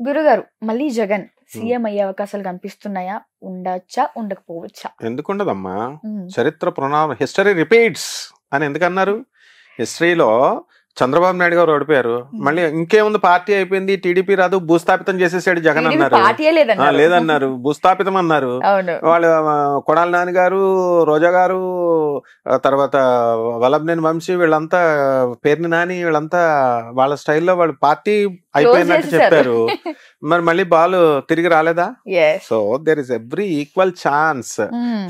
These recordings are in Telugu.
గురుగారు మళ్ళీ జగన్ సీఎం అయ్యే అవకాశాలు కనిపిస్తున్నాయా? ఉండొచ్చా, ఉండకపోవచ్చా? ఎందుకుండదమ్మా? చరిత్ర హిస్టరీ రిపీట్స్ అని ఎందుకన్నారు? హిస్టరీలో చంద్రబాబు నాయుడు గారు ఓడిపోయారు, మళ్ళీ ఇంకేముంది పార్టీ అయిపోయింది, టీడీపీ రాదు, భూస్థాపితం చేసేసాడు జగన్ అన్నారు. లేదన్నారు, భూస్థాపితం అన్నారు. వాళ్ళు కొడాలి నాని గారు, రోజా గారు, తర్వాత వల్లభనేని వంశీ, వీళ్ళంతా పేర్ని నాని, వీళ్ళంతా వాళ్ళ స్టైల్లో వాళ్ళు పార్టీ అయిపోయినట్టు చెప్పారు. మరి మళ్ళీ బాల్ తిరిగి రాలేదా? So there is every equal chance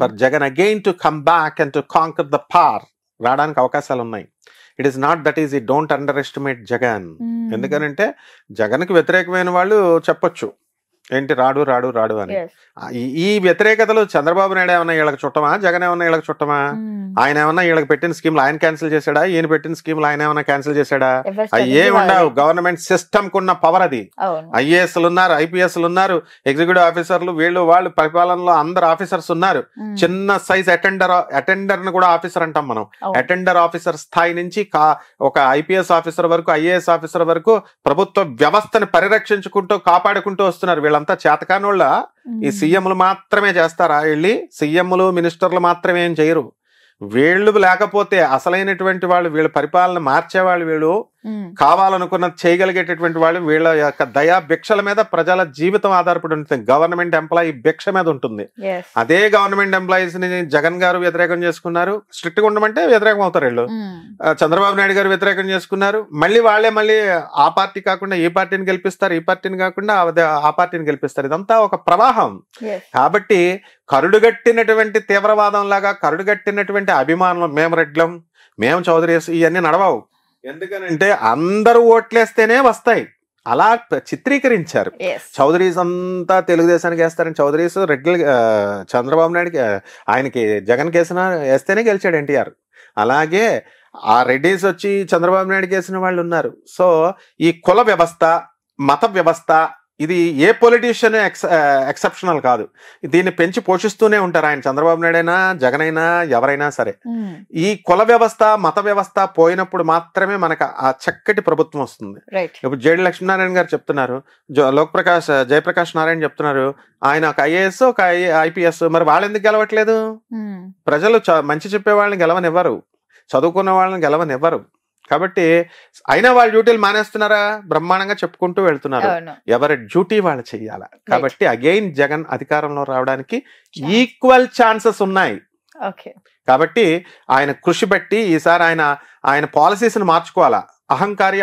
for Jagan again to come back and to conquer the par. రావడానికి అవకాశాలు ఉన్నాయి. It is not that easy, don't underestimate Jagan. ఎందుకనంటే జగన్కి వ్యతిరేకమైన వాళ్ళు చెప్పొచ్చు ఏంటి రాడు రాడు రాడు అని. ఈ వ్యతిరేకతలు చంద్రబాబు నాయుడు ఏమన్నా వీళ్ళకి చుట్టమా, జగన్ ఏమన్నా వీళ్ళకి చుట్టమా? ఆయన ఏమన్నా వీళ్ళకి పెట్టిన స్కీమ్లు ఆయన క్యాన్సిల్ చేశాడా? ఈయన పెట్టిన స్కీమ్లు ఆయన ఏమన్నా క్యాన్సిల్ చేశాడా? అయ్యే ఉండవు. గవర్నమెంట్ సిస్టమ్ కున్న పవర్ అది. ఐఏఎస్లు ఉన్నారు, ఐపీఎస్లు ఉన్నారు, ఎగ్జిక్యూటివ్ ఆఫీసర్లు, వీళ్ళు వాళ్ళు పరిపాలనలో అందరు ఆఫీసర్స్ ఉన్నారు. చిన్న సైజ్ అటెండర్ ని కూడా ఆఫీసర్ అంటాం మనం. అటెండర్ ఆఫీసర్ స్థాయి నుంచి ఒక ఐపీఎస్ ఆఫీసర్ వరకు, ఐఏఎస్ ఆఫీసర్ వరకు ప్రభుత్వ వ్యవస్థని పరిరక్షించుకుంటూ కాపాడుకుంటూ వస్తున్నారు. వీళ్ళంతా చేతకానోళ్ళ. ఈ సీఎంలు మాత్రమే చేస్తారా? వెళ్ళి సీఎంలు మినిస్టర్లు మాత్రమే ఏం చేయరు. వీళ్ళు లేకపోతే అసలైనటువంటి వాళ్ళు, వీళ్ళ పరిపాలన మార్చేవాళ్ళు, వీళ్ళు కావాలనుకున్నది చేయగలిగేటటువంటి వాళ్ళు, వీళ్ళ యొక్క దయా భిక్షల మీద ప్రజల జీవితం ఆధారపడి ఉంటుంది. గవర్నమెంట్ ఎంప్లాయీ భిక్ష మీద ఉంటుంది. అదే గవర్నమెంట్ ఎంప్లాయీస్ ని జగన్ గారు వ్యతిరేకం చేసుకున్నారు. స్ట్రిక్ట్ గా ఉండమంటే వ్యతిరేకం అవుతారు వీళ్ళు. చంద్రబాబు నాయుడు గారు వ్యతిరేకం చేసుకున్నారు. మళ్ళీ ఆ పార్టీ కాకుండా ఈ పార్టీని గెలిపిస్తారు, ఈ పార్టీని కాకుండా ఆ పార్టీని గెలిపిస్తారు. ఇదంతా ఒక ప్రవాహం. కాబట్టి కరుడుగట్టినటువంటి తీవ్రవాదం లాగా, కరుడుగట్టినటువంటి అభిమానులు, మేము రెడ్లం, మేము చౌదరీస్, ఇవన్నీ నడవవు. ఎందుకనంటే అందరూ ఓట్లేస్తేనే వస్తాయి. అలా చిత్రీకరించారు. చౌదరీస్ అంతా తెలుగుదేశానికి వేస్తారని, చౌదరీస్ రెడ్లు చంద్రబాబు నాయుడుకి, ఆయనకి జగన్ వేస్తేనే గెలిచాడు ఎన్టీఆర్. అలాగే ఆ రెడ్డిస్ వచ్చి చంద్రబాబు నాయుడుకి వేసిన వాళ్ళు ఉన్నారు. సో ఈ కుల వ్యవస్థ, మత వ్యవస్థ, ఇది ఏ పొలిటీషియన్ ఎక్సెప్షనల్ కాదు. దీన్ని పెంచి పోషిస్తూనే ఉంటారు. ఆయన చంద్రబాబు నాయుడు అయినా, జగన్ అయినా, ఎవరైనా సరే. ఈ కుల వ్యవస్థ, మత వ్యవస్థ పోయినప్పుడు మాత్రమే మనకు ఆ చక్కటి ప్రభుత్వం వస్తుంది. ఇప్పుడు జేడి లక్ష్మీనారాయణ గారు చెప్తున్నారు, జయప్రకాష్ నారాయణ చెప్తున్నారు, ఆయన ఒక ఐఏఎస్, ఒక ఐపీఎస్. మరి వాళ్ళు ఎందుకు గెలవట్లేదు? ప్రజలు మంచి చెప్పే వాళ్ళని గెలవనివ్వరు, చదువుకున్న వాళ్ళని గెలవనివ్వరు. కాబట్టి అయినా వాళ్ళ డ్యూటీలు మానేస్తున్నారా? బ్రహ్మాండంగా చెప్పుకుంటూ వెళ్తున్నారు. ఎవరి డ్యూటీ వాళ్ళు చెయ్యాల. కాబట్టి అగైన్ జగన్ అధికారంలో రావడానికి ఈక్వల్ ఛాన్సెస్ ఉన్నాయి. కాబట్టి ఆయన కృషి బట్టి ఈసారి ఆయన పాలసీస్ ని మార్చుకోవాలా. అహంకారి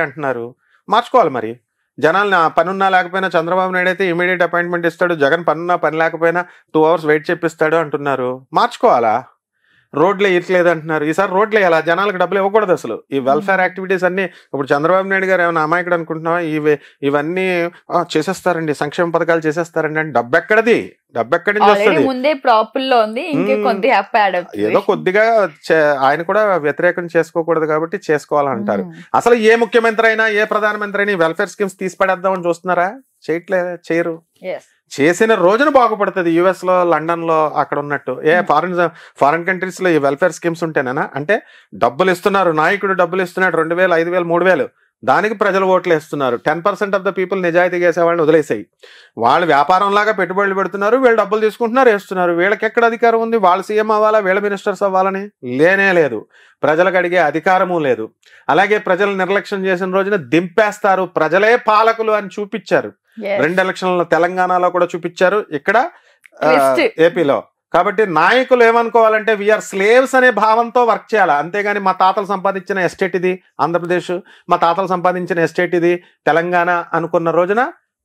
అంటున్నారు, మార్చుకోవాలి. మరి జనాలు పనున్నా లేకపోయినా చంద్రబాబు నాయుడు అయితే ఇమీడియట్ అపాయింట్మెంట్ ఇస్తాడు, జగన్ పనున్నా పని లేకపోయినా 2 hours వెయిట్ చేపిస్తాడు అంటున్నారు. మార్చుకోవాలా? రోడ్లు వేయట్లేదు అంటున్నారు. ఈసారి రోడ్లు వేయాలా? జనాలకు డబ్బులు ఇవ్వకూడదు అసలు. ఈ వెల్ఫేర్ యాక్టివిటీస్ అన్ని ఇప్పుడు చంద్రబాబు నాయుడు గారు ఏమైనా అమాయకుడు అనుకుంటున్నావా? ఇవన్నీ చేసేస్తారండి, సంక్షేమ పథకాలు చేసేస్తారండి అంటే డబ్బు ఎక్కడిది? డబ్బు ఎక్కడి నుంచి వస్తుంది? ఏదో కొద్దిగా ఆయన కూడా వ్యతిరేకం చేసుకోకూడదు కాబట్టి చేసుకోవాలంటారు. అసలు ఏ ముఖ్యమంత్రి అయినా, ఏ ప్రధానమంత్రి అయినా వెల్ఫేర్ స్కీమ్స్ తీసి పడేద్దామని చూస్తున్నారా? చేయరు. చేసిన రోజున బాగుపడుతుంది. యుఎస్ లో, లండన్ లో అక్కడ ఉన్నట్టు ఫారిన్ కంట్రీస్ లో ఈ వెల్ఫేర్ స్కీమ్స్ ఉంటేనా? అంటే డబ్బులు ఇస్తున్నారు, నాయకుడు డబ్బులు ఇస్తున్నాడు, 2000, 5000, 3000, దానికి ప్రజలు ఓట్లు వేస్తున్నారు. 10% ఆఫ్ ద పీపుల్ నిజాయితీగా వేసే వాళ్ళని వదిలేసాయి. వాళ్ళు వ్యాపారం లాగా పెట్టుబడులు పెడుతున్నారు, వీళ్ళు డబ్బులు తీసుకుంటున్నారు, వేస్తున్నారు. వీళ్ళకి ఎక్కడ అధికారం ఉంది? వాళ్ళు సీఎం అవ్వాలా, వీళ్ళ మినిస్టర్స్ అవ్వాలని లేనే లేదు. ప్రజలకు అడిగే అధికారము లేదు. అలాగే ప్రజలు నిర్లక్ష్యం చేసిన రోజున దింపేస్తారు. ప్రజలే పాలకులు అని చూపించారు. 2 ఎలక్షన్లలో తెలంగాణలో కూడా చూపించారు, ఇక్కడ ఏపీలో. కాబట్టి నాయకులు ఏమనుకోవాలంటే వీఆర్ స్లేవ్స్ అనే భావంతో వర్క్ చేయాలి. అంతేగాని మా తాతలు సంపాదించిన ఎస్టేట్ ఇది ఆంధ్రప్రదేశ్, మా తాతలు సంపాదించిన ఎస్టేట్ ఇది తెలంగాణ అనుకున్న రోజున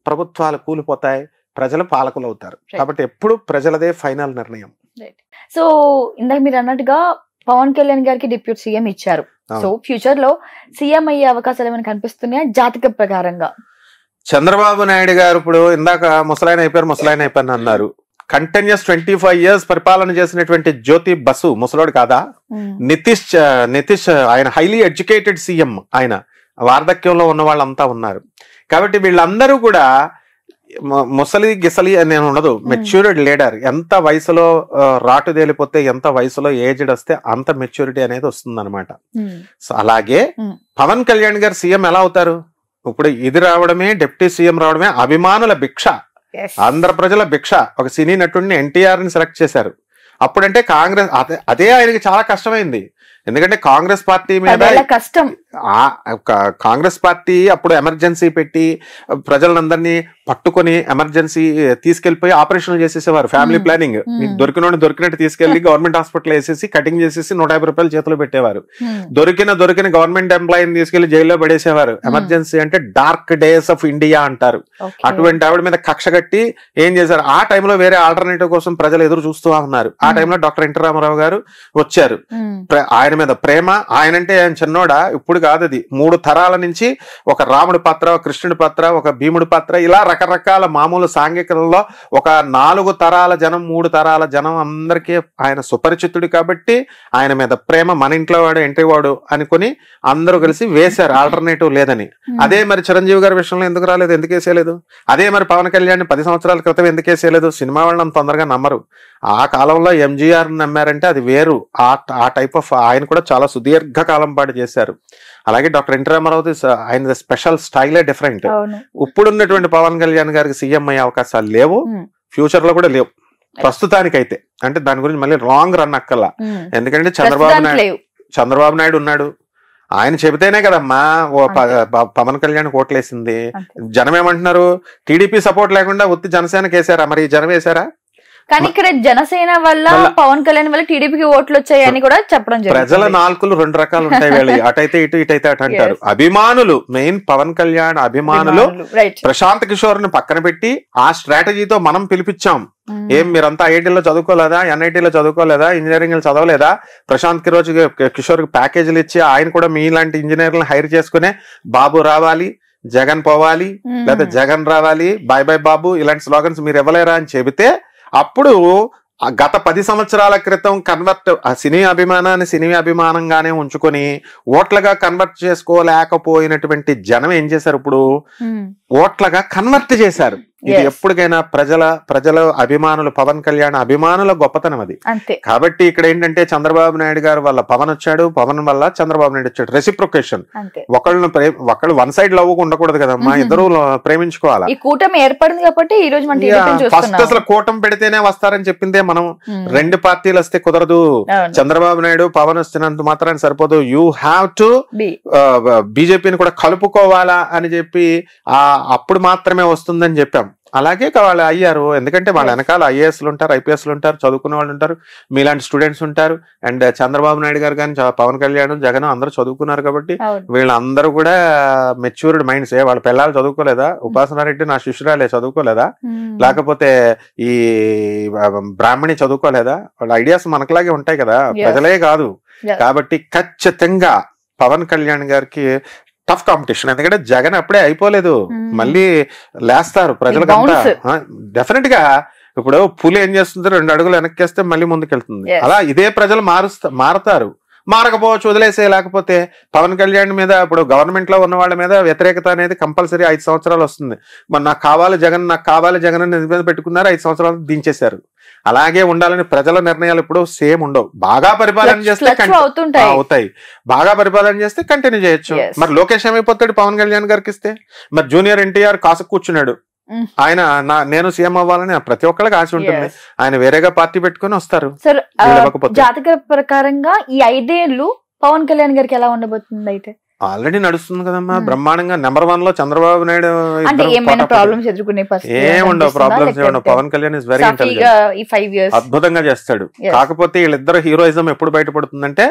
ప్రభుత్వాలు కూలిపోతాయి, ప్రజలు పాలకులు అవుతారు. కాబట్టి ఎప్పుడు ప్రజలదే ఫైనల్ నిర్ణయం. సో ఇందాక మీరు అన్నట్టుగా పవన్ కళ్యాణ్ గారికి డిప్యూటీ సీఎం ఇచ్చారు. సో ఫ్యూచర్ లో సీఎం అయ్యే అవకాశాలు ఏమైనా కనిపిస్తున్నాయా జాతక ప్రకారంగా? చంద్రబాబు నాయుడు గారు ఇప్పుడు ఇందాక ముసలాయన అయిపోయారు అన్నారు. కంటిన్యూస్ 25 years పరిపాలన చేసినటువంటి జ్యోతి బసు ముసలోడు కాదా? నితీష్ ఆయన హైలీ ఎడ్యుకేటెడ్ సీఎం. ఆయన వార్ధక్యంలో ఉన్న వాళ్ళంతా ఉన్నారు. కాబట్టి వీళ్ళందరూ కూడా ముసలి అని ఉండదు, మెచ్యూర్డ్ లీడర్. ఎంత వయసులో రాటు తేలిపోతే, ఎంత వయసులో ఏజ్డ్ వస్తే అంత మెచ్యూరిటీ అనేది వస్తుంది అనమాట. అలాగే పవన్ కళ్యాణ్ గారు సీఎం ఎలా అవుతారు? ఇప్పుడు ఇది రావడమే, డిప్యూటీ సీఎం రావడమే అభిమానుల భిక్ష, ఆంధ్ర ప్రజల భిక్ష. ఒక సినీ నటుడిని ఎన్టీఆర్ ని సెలెక్ట్ చేశారు. అప్పుడంటే కాంగ్రెస్ అదే ఆయనకి చాలా కష్టమైంది. ఎందుకంటే కాంగ్రెస్ పార్టీ మీద కష్టం, కాంగ్రెస్ పార్టీ అప్పుడు ఎమర్జెన్సీ పెట్టి ప్రజలందరినీ పట్టుకొని ఎమర్జెన్సీ తీసుకెళ్లిపోయి ఆపరేషన్లు చేసేసేవారు. ఫ్యామిలీ ప్లానింగ్, దొరికినట్టు తీసుకెళ్లి గవర్నమెంట్ హాస్పిటల్ వేసేసి కటింగ్ చేసేసి 150 రూపాయలు చేతిలో పెట్టేవారు. దొరికిన గవర్నమెంట్ ఎంప్లాయీని తీసుకెళ్లి జైల్లో పడేసేవారు. ఎమర్జెన్సీ అంటే డార్క్ డేస్ ఆఫ్ ఇండియా అంటారు. అటువంటి ఆవిడ మీద కక్ష కట్టి ఏం చేశారు, ఆ టైంలో వేరే ఆల్టర్నేటివ్ కోసం ప్రజలు ఎదురు చూస్తూ ఉన్నారు. ఆ టైంలో డాక్టర్ ఎన్టీ రామారావు గారు వచ్చారు. ఆయన మీద ప్రేమ, ఆయనంటే ఆయన చిన్నోడా, ఇప్పుడు కాదు అది 3 తరాల నుంచి ఒక రాముడి పాత్ర, ఒక కృష్ణుడి పాత్ర, ఒక భీముడి పాత్ర, ఇలా రకరకాల మామూలు సాంఘికలలో ఒక 4 తరాల జనం, 3 తరాల జనం అందరికీ ఆయన సుపరిచితుడు కాబట్టి ఆయన మీద ప్రేమ, మన ఇంట్లో వాడు ఎంట్రీ వాడు అనుకుని అందరూ కలిసి వేశారు, ఆల్టర్నేటివ్ లేదని. అదే మరి చిరంజీవి గారి విషయంలో ఎందుకు రాలేదు, ఎందుకు వేసేయలేదు? అదే మరి పవన్ కళ్యాణ్ 10 సంవత్సరాల క్రితం ఎందుకు వేసేయలేదు? సినిమా వాళ్ళని అంత తొందరగా నమ్మరు. ఆ కాలంలో ఎంజీఆర్ నమ్మారంటే అది వేరు. ఆ టైప్ ఆఫ్ ఆయన కూడా చాలా సుదీర్ఘ కాలం పాటు చేశారు. అలాగే డాక్టర్ ఎన్టీ రామారావు ఆయన స్పెషల్ స్టైలే డిఫరెంట్. ఇప్పుడున్నటువంటి పవన్ కళ్యాణ్ గారికి సీఎం అయ్యే అవకాశాలు లేవు, ఫ్యూచర్ లో కూడా లేవు ప్రస్తుతానికైతే. అంటే దాని గురించి మళ్ళీ లాంగ్ రన్ అక్కల్లా. ఎందుకంటే చంద్రబాబు నాయుడు ఉన్నాడు, ఆయన చెబితేనే కదమ్మా పవన్ కళ్యాణ్ ఓట్లేసింది. జనం ఏమంటున్నారు, టీడీపీ సపోర్ట్ లేకుండా ఉత్తి జనసేనకి వేసారా? మరి జనం వేసారా? కానీ ఇక్కడ జనసేన వల్ల పవన్ కళ్యాణ్ వల్ల టీడీపీకి ఓట్లు వచ్చాయని కూడా చెప్పడం జరిగింది. ప్రజల నాలుకలు 2 రకాలు ఉంటాయి, వీళ్ళు అటైతే ఇటు, ఇటైతే అటు అంటారు. అభిమానులు, మెయిన్ పవన్ కళ్యాణ్ అభిమానులు ప్రశాంత్ కిషోర్ ని పక్కన పెట్టి ఆ స్ట్రాటజీతో మనం పిలిపించాం. ఏం మీరంతా ఐఐటీలో చదువుకోలేదా, ఎన్ఐటీలో చదువుకోలేదా, ఇంజనీరింగ్ చదవలేదా? ప్రశాంత్ కిషోర్ కి ప్యాకేజీలు ఇచ్చి ఆయన కూడా మీలాంటి ఇంజనీర్లను హైర్ చేసుకునే బాబు రావాలి, జగన్ పోవాలి, లేదా జగన్ రావాలి, బాయ్ బాయ్ బాబు, ఇలాంటి స్లోగన్స్ మీరు ఇవ్వలేరా అని చెబితే అప్పుడు గత 10 సంవత్సరాల క్రితం సినీ అభిమానాన్ని సినీ అభిమానంగానే ఉంచుకొని ఓట్లుగా కన్వర్ట్ చేసుకోలేకపోయినటువంటి జనం ఏం చేశారు, ఇప్పుడు ఓట్లుగా కన్వర్ట్ చేశారు. ఇది ఎప్పటికైనా ప్రజల అభిమానులు, పవన్ కళ్యాణ్ అభిమానుల గొప్పతనం అది. కాబట్టి ఇక్కడ ఏంటంటే చంద్రబాబు నాయుడు గారు వల్ల పవన్ వచ్చాడు, పవన్ వల్ల చంద్రబాబు నాయుడు వచ్చాడు. రెసిప్రొకేషన్. ఒకళ్ళు వన్ సైడ్ లవ్ ఉండకూడదు కదమ్మా, ఇద్దరు ప్రేమించుకోవాలి. ఈ కూటమి ఏర్పడింది కాబట్టి ఈ రోజు ఫస్ట్ అసలు కూటమి పెడితేనే వస్తారని చెప్పిందే మనం. 2 పార్టీలు వస్తే కుదరదు. చంద్రబాబు నాయుడు పవన్ వస్తున్నంత మాత్రాన్ని సరిపోదు, యూ హ్యావ్ టు బీజేపీని కూడా కలుపుకోవాలా అని చెప్పి అప్పుడు మాత్రమే వస్తుందని చెప్పాం. అలాగే వాళ్ళు అయ్యారు. ఎందుకంటే వాళ్ళ వెనకాల ఐఏఎస్లు ఉంటారు, ఐపీఎస్లు ఉంటారు, చదువుకునే వాళ్ళు ఉంటారు, మీలాంటి స్టూడెంట్స్ ఉంటారు. అండ్ చంద్రబాబు నాయుడు గారు కానీ పవన్ కళ్యాణ్, జగన్ అందరూ చదువుకున్నారు కాబట్టి వీళ్ళందరూ కూడా మెచ్యూర్డ్ మైండ్స్. వాళ్ళ పిల్లలు చదువుకోలేదా? ఉపాసనారెడ్డి నా శిష్యురాలే చదువుకోలేదా? లేకపోతే ఈ బ్రాహ్మణి చదువుకోలేదా? వాళ్ళ ఐడియాస్ మనకులాగే ఉంటాయి కదా, ప్రజలే కాదు. కాబట్టి ఖచ్చితంగా పవన్ కళ్యాణ్ గారికి టఫ్ కాంపిటీషన్. ఎందుకంటే జగన్ అప్పుడే అయిపోలేదు, మళ్ళీ లేస్తారు ప్రజలకంతా డెఫినెట్ గా. ఇప్పుడు పులి ఏం చేస్తుంది, 2 అడుగులు వెనక్కేస్తే మళ్ళీ ముందుకెళ్తుంది. అలా ఇదే ప్రజలు మారతారు. మారకపోవచ్చు, వదిలేసే. లేకపోతే పవన్ కళ్యాణ్ మీద ఇప్పుడు గవర్నమెంట్ లో ఉన్న వాళ్ళ మీద వ్యతిరేకత అనేది కంపల్సరీ 5 సంవత్సరాలు వస్తుంది. మరి నాకు కావాలి జగన్ అని మీద పెట్టుకున్నారు, 5 సంవత్సరాలు దించేశారు. అలాగే ఉండాలని ప్రజల నిర్ణయాలు ఇప్పుడు సేమ్ ఉండవు. బాగా పరిపాలన చేస్తే అవుతాయి, బాగా పరిపాలన చేస్తే కంటిన్యూ చేయొచ్చు. మరి లోకేష్ ఏమైపోతాడు పవన్ కళ్యాణ్ గారికి ఇస్తే? మరి జూనియర్ ఎన్టీఆర్ కాసు కూర్చున్నాడు, ఆయన నేను సీఎం అవ్వాలని ప్రతి ఒక్కరికి ఆశ ఉంటుంది. ఆయన వేరేగా పార్టీ పెట్టుకుని వస్తారు. జాతక ప్రకారంగా ఈ 5 ఏళ్ళు పవన్ కళ్యాణ్ గారికి ఎలా ఉండబోతుంది? అయితే ఆల్రెడీ నడుస్తుంది కదమ్మా బ్రహ్మాండంగా. నెంబర్ 1 లో చంద్రబాబు నాయుడు. ఏమైనా ప్రాబ్లమ్స్ ఎదుర్కొనే ఏముండవు, ప్రాబ్లమ్స్ ఏముండవు. Pawan Kalyan is very intelligent, అద్భుతంగా చేస్తాడు. కాకపోతే వీళ్ళిద్దరు హీరోయిజం ఎప్పుడు బయటపడుతుందంటే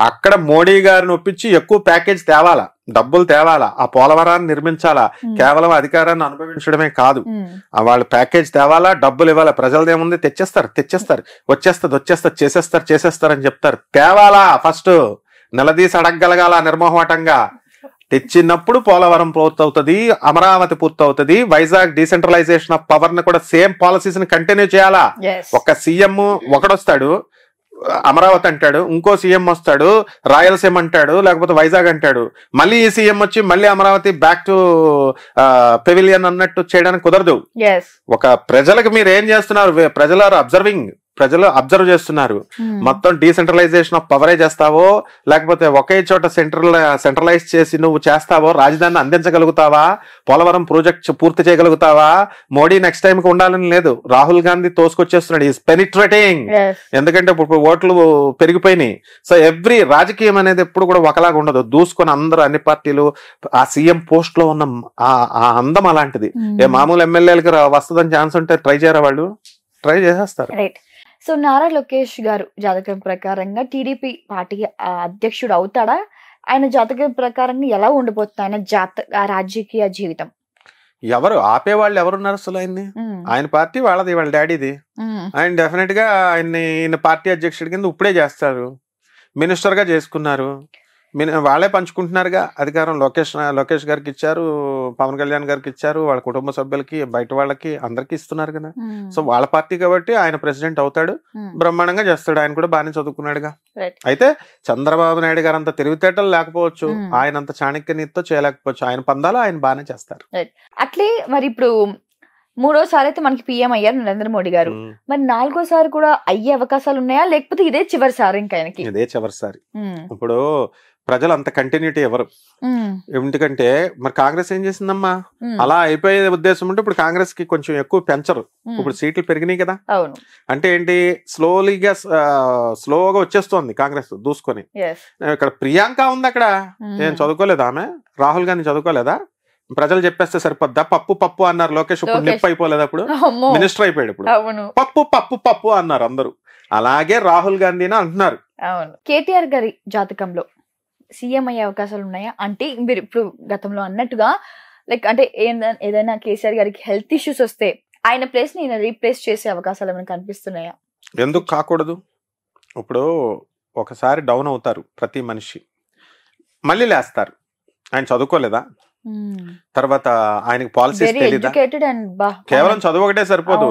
అక్కడ మోడీ గారిని ఒప్పించి ఎక్కువ ప్యాకేజ్ తేవాలా, డబ్బులు తేవాలా, ఆ పోలవరాన్ని నిర్మించాలా. కేవలం అధికారాన్ని అనుభవించడమే కాదు, వాళ్ళు ప్యాకేజ్ తేవాలా, డబ్బులు ఇవ్వాలా. ప్రజలదేముంది, తెచ్చేస్తారు, చేసేస్తారు అని చెప్తారు. తేవాలా, ఫస్ట్ నిలదీసి అడగగలగాల నిర్మోహమాటంగా. తెచ్చినప్పుడు పోలవరం పూర్తవుతుంది, అమరావతి పూర్తవుతుంది, వైజాగ్ డీసెంట్రలైజేషన్ ఆఫ్ పవర్ ని కూడా సేమ్ పాలసీస్ ని కంటిన్యూ చేయాలా. ఒక సీఎం ఒకడొస్తాడు అమరావతి అంటాడు, ఇంకో సీఎం వస్తాడు రాయలసీమ అంటాడు, లేకపోతే వైజాగ్ అంటాడు, మళ్ళీ ఈ సీఎం వచ్చి మళ్ళీ అమరావతి బ్యాక్ టు పెవిలియన్ అన్నట్టు చేయడానికి కుదరదు. ఒక ప్రజలకు మీరు ఏం చేస్తున్నారు, ప్రజలు ఆర్ అబ్జర్వింగ్. ప్రజలు అబ్జర్వ్ చేస్తున్నారు. మొత్తం డీసెంట్రలైజేషన్ ఆఫ్ పవరే చేస్తావో, లేకపోతే ఒకే చోట సెంట్రలైజ్ చేసి నువ్వు చేస్తావో, రాజధానిని అందించగలుగుతావా, పోలవరం ప్రాజెక్ట్ పూర్తి చేయగలుగుతావా, మోడీ నెక్స్ట్ టైం కి ఉండాలని లేదు. రాహుల్ గాంధీ తోసుకొచ్చేస్తున్నాడు, ఈస్ పెనిట్రేటింగ్. ఎందుకంటే ఇప్పుడు ఓట్లు పెరిగిపోయినాయి. సో ఎవ్రీ రాజకీయం అనేది ఎప్పుడు కూడా ఒకలాగా ఉండదు. దూసుకొని అందరూ అన్ని పార్టీలు ఆ సీఎం పోస్ట్ లో ఉన్న ఆ అందం అలాంటిది. ఏ మామూలు ఎమ్మెల్యేలకి వస్తుందని ఛాన్స్ ఉంటే ట్రై చేయరా, వాళ్ళు ట్రై చేసేస్తారు. రైట్. సో నారా లోకేష్ గారు జాతకం ప్రకారంగా టీడీపీ పార్టీ అధ్యక్షుడు అవుతాడా? ఆయన జాతకం ప్రకారంగా ఎలా ఉండిపోతుంది ఆయన రాజకీయ జీవితం? ఎవరు ఆపేవాళ్ళు ఎవరున్నారు అసలు ఆయన్ని? ఆయన పార్టీ వాళ్ళది, వాళ్ళ డాడీది. ఆయన డెఫినెట్ గా ఈయన పార్టీ అధ్యక్షుడి కింద ఇప్పుడే చేస్తారు. మినిస్టర్ గా చేసుకున్నారు, వాళ్ళే పంచుకుంటున్నారుగా అధికారం. లోకేష్ గారికి ఇచ్చారు, పవన్ కళ్యాణ్ గారికి ఇచ్చారు, వాళ్ళ కుటుంబ సభ్యులకి, బయట వాళ్ళకి అందరికి ఇస్తున్నారు కదా. సో వాళ్ళ పార్టీ కాబట్టి ఆయన ప్రెసిడెంట్ అవుతాడు, బ్రహ్మాండంగా చేస్తాడు. ఆయన కూడా బాగానే చదువుకున్నాడుగా. అయితే చంద్రబాబు నాయుడు గారు అంత తెలివితేటలు లేకపోవచ్చు, ఆయన అంత చాణక్యనీతితో చేయలేకపోవచ్చు. ఆయన పందాలు ఆయన బాగానే చేస్తారు. అట్లే మరి ఇప్పుడు 3వ సారి అయితే మనకి పిఎం అయ్యారు నరేంద్ర మోడీ గారు. మరి 4వ సారి కూడా అయ్యే అవకాశాలు ఉన్నాయా, లేకపోతే ఇదే చివరిసారి? ఇంకా ఆయనకి ఇదే చివరిసారి. ఇప్పుడు ప్రజలు అంత కంటిన్యూటీ ఎవరు, ఎందుకంటే మరి కాంగ్రెస్ ఏం చేసిందమ్మా, అలా అయిపోయే ఉద్దేశం ఉంటే ఇప్పుడు కాంగ్రెస్ కి కొంచెం ఎక్కువ పెంచరు. ఇప్పుడు సీట్లు పెరిగినాయి కదా. అంటే ఏంటి, స్లోగా వచ్చేస్తోంది కాంగ్రెస్ దూసుకొని. ఇక్కడ ప్రియాంక ఉంది అక్కడ, ఏం చదువుకోలేదా ఆమె? రాహుల్ గాంధీ చదువుకోలేదా? ప్రజలు చెప్పేస్తే సరిపోద్దా? పప్పు పప్పు అన్నారు లోకేష్, ఇప్పుడు నిప్పు అయిపోలేదు, అప్పుడు మినిస్టర్ అయిపోయాడు. ఇప్పుడు పప్పు పప్పు పప్పు అన్నారు అందరూ. అలాగే రాహుల్ గాంధీని అంటున్నారు. కేటీఆర్ గారి జాతకంలో సీఎం అయ్యే అవకాశాలు ఉన్నాయా? అంటే మీరు ఇప్పుడు గతంలో అన్నట్టుగా లైక్ అంటే ఏదైనా కేసీఆర్ గారికి హెల్త్ ఇష్యూస్ వస్తే ఆయన ప్లేస్ ని రీప్లేస్ చేసే అవకాశాలు ఏమైనా కనిపిస్తున్నాయా? ఎందుకు కాకూడదు? ఇప్పుడు ఒకసారి డౌన్ అవుతారు ప్రతి మనిషి, మళ్ళీ లేస్తారు. ఆయన చదువుకోలేదా? తర్వాత ఆయనకి పాలసీస్ తెలీదా? కేవలం చదువు ఒకటే సరిపోదు,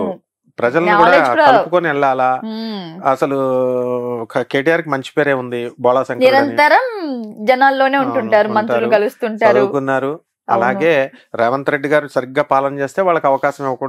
ప్రజలను కూడా కలుపుకొని వెళ్ళాలా. అసలు కేటీఆర్ కి మంచి పేరే ఉంది, బోళా శంకర్ నిరంతరం జనాల్లోనే ఉంటుంటారు, మంత్రులు కలుస్తుంటారు, చదువుకున్నారు. అలాగే రేవంత్ రెడ్డి గారు సరిగ్గా పాలన చేస్తే వాళ్ళకి అవకాశం ఇవ్వకుండా